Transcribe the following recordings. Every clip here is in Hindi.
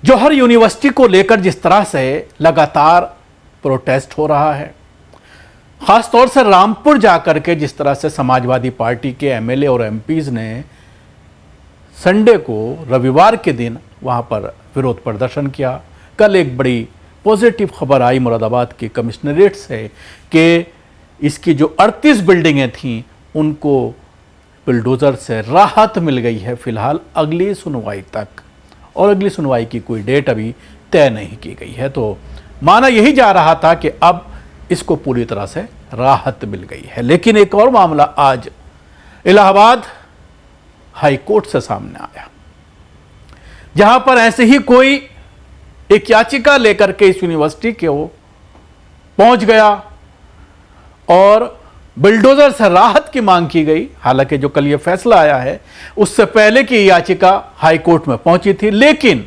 जौहर यूनिवर्सिटी को लेकर जिस तरह से लगातार प्रोटेस्ट हो रहा है, खासतौर से रामपुर जाकर के जिस तरह से समाजवादी पार्टी के एमएलए और एमपीज ने संडे को, रविवार के दिन वहां पर विरोध प्रदर्शन किया। कल एक बड़ी पॉजिटिव खबर आई मुरादाबाद के कमिश्नरेट से कि इसकी जो 38 बिल्डिंगें थीं उनको बुलडोज़र से राहत मिल गई है फिलहाल अगली सुनवाई तक, और अगली सुनवाई की कोई डेट अभी तय नहीं की गई है। तो माना यही जा रहा था कि अब इसको पूरी तरह से राहत मिल गई है। लेकिन एक और मामला आज इलाहाबाद हाई कोर्ट से सामने आया, जहां पर ऐसे ही कोई एक याचिका लेकर के इस यूनिवर्सिटी के वो पहुंच गया और बुलडोजर से राहत की मांग की गई। हालांकि जो कल ये फैसला आया है उससे पहले की याचिका हाई कोर्ट में पहुंची थी, लेकिन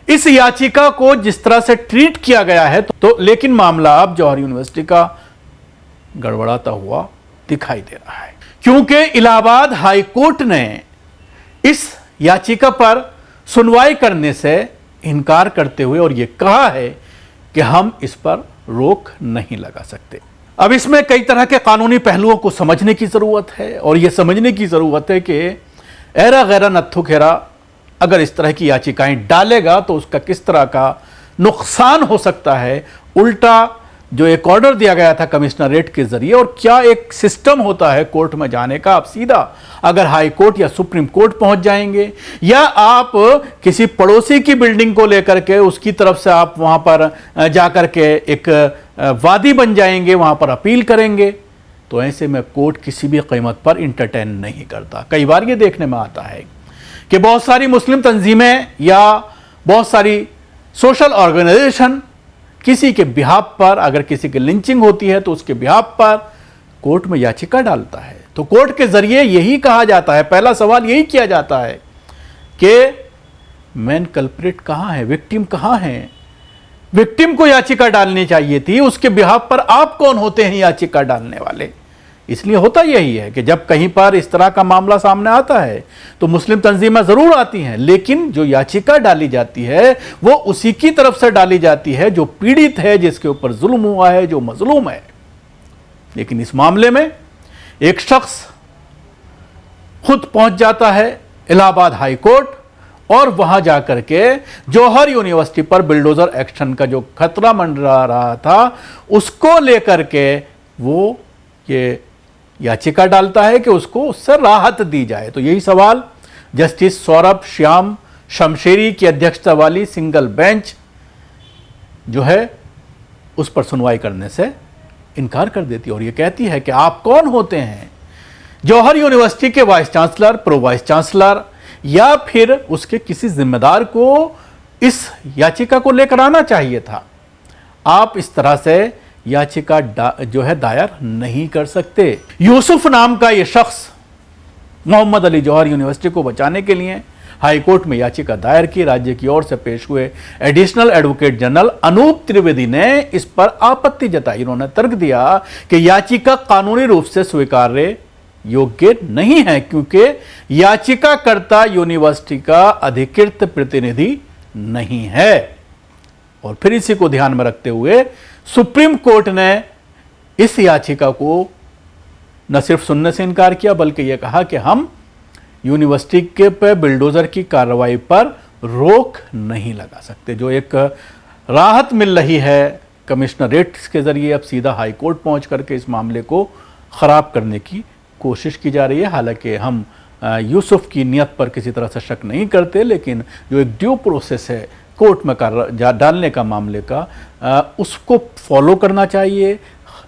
इस याचिका को जिस तरह से ट्रीट किया गया है तो लेकिन मामला अब जौहर यूनिवर्सिटी का गड़बड़ाता हुआ दिखाई दे रहा है, क्योंकि इलाहाबाद हाई कोर्ट ने इस याचिका पर सुनवाई करने से इनकार करते हुए और यह कहा है कि हम इस पर रोक नहीं लगा सकते। अब इसमें कई तरह के कानूनी पहलुओं को समझने की जरूरत है, और यह समझने की जरूरत है कि एरा गैरा नत्थु खेरा अगर इस तरह की याचिकाएं डालेगा तो उसका किस तरह का नुकसान हो सकता है। उल्टा जो एक ऑर्डर दिया गया था कमिश्नरेट के जरिए, और क्या एक सिस्टम होता है कोर्ट में जाने का, आप सीधा अगर हाई कोर्ट या सुप्रीम कोर्ट पहुंच जाएंगे, या आप किसी पड़ोसी की बिल्डिंग को लेकर के उसकी तरफ से आप वहां पर जाकर के एक वादी बन जाएंगे, वहां पर अपील करेंगे, तो ऐसे में कोर्ट किसी भी कीमत पर इंटरटेन नहीं करता। कई बार ये देखने में आता है कि बहुत सारी मुस्लिम तंजीमें या बहुत सारी सोशल ऑर्गेनाइजेशन किसी के बिहाफ पर, अगर किसी की लिंचिंग होती है तो उसके बिहाफ पर कोर्ट में याचिका डालता है। तो कोर्ट के जरिए यही कहा जाता है, पहला सवाल यही किया जाता है कि मेन कल्प्रिट कहां है, विक्टिम कहां है। विक्टिम को याचिका डालनी चाहिए थी, उसके बिहाफ पर आप कौन होते हैं याचिका डालने वाले। इसलिए होता यही है कि जब कहीं पर इस तरह का मामला सामने आता है तो मुस्लिम तंजीमें जरूर आती हैं, लेकिन जो याचिका डाली जाती है वो उसी की तरफ से डाली जाती है जो पीड़ित है, जिसके ऊपर जुल्म हुआ है, जो मजलूम है। लेकिन इस मामले में एक शख्स खुद पहुंच जाता है इलाहाबाद हाई कोर्ट, और वहां जाकर के जौहर यूनिवर्सिटी पर बुलडोजर एक्शन का जो खतरा मंडरा रहा था उसको लेकर के वो ये याचिका डालता है कि उसको उससे राहत दी जाए। तो यही सवाल जस्टिस सौरभ श्याम शमशेरी की अध्यक्षता वाली सिंगल बेंच जो है उस पर सुनवाई करने से इनकार कर देती है, और यह कहती है कि आप कौन होते हैं। जौहर यूनिवर्सिटी के vice chancellor, pro vice chancellor या फिर उसके किसी जिम्मेदार को इस याचिका को लेकर आना चाहिए था। आप इस तरह से याचिका जो है दायर नहीं कर सकते। यूसुफ नाम का यह शख्स मोहम्मद अली जौहर यूनिवर्सिटी को बचाने के लिए हाई कोर्ट में याचिका दायर की। राज्य की ओर से पेश हुए additional advocate general Anup Trivedi ने इस पर आपत्ति जताई। उन्होंने तर्क दिया कि याचिका कानूनी रूप से स्वीकार्य योग्य नहीं है, क्योंकि याचिकाकर्ता यूनिवर्सिटी का अधिकृत प्रतिनिधि नहीं है। और फिर इसी को ध्यान में रखते हुए सुप्रीम कोर्ट ने इस याचिका को न सिर्फ सुनने से इनकार किया, बल्कि यह कहा कि हम यूनिवर्सिटी के पे बुलडोजर की कार्रवाई पर रोक नहीं लगा सकते। जो एक राहत मिल रही है कमिश्नरेट के जरिए, अब सीधा हाई कोर्ट पहुंच करके इस मामले को खराब करने की कोशिश की जा रही है। हालांकि हम यूसुफ की नीयत पर किसी तरह से शक नहीं करते, लेकिन जो एक ड्यू प्रोसेस है कोर्ट में डालने का मामले का, उसको फॉलो करना चाहिए।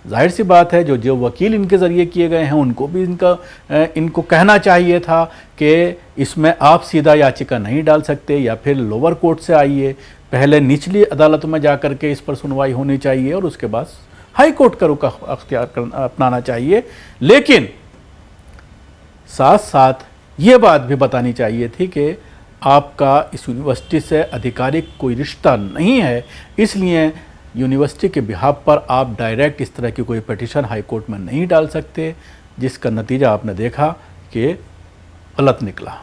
जाहिर सी बात है जो वकील इनके ज़रिए किए गए हैं उनको भी इनको कहना चाहिए था कि इसमें आप सीधा याचिका नहीं डाल सकते, या फिर लोअर कोर्ट से आइए, पहले निचली अदालत में जाकर के इस पर सुनवाई होनी चाहिए और उसके बाद हाई कोर्ट का रुख अख्तियार अपनाना चाहिए। लेकिन साथ साथ ये बात भी बतानी चाहिए थी कि आपका इस यूनिवर्सिटी से आधिकारिक कोई रिश्ता नहीं है, इसलिए यूनिवर्सिटी के बिहाफ पर आप डायरेक्ट इस तरह की कोई पिटीशन हाई कोर्ट में नहीं डाल सकते, जिसका नतीजा आपने देखा कि गलत निकला।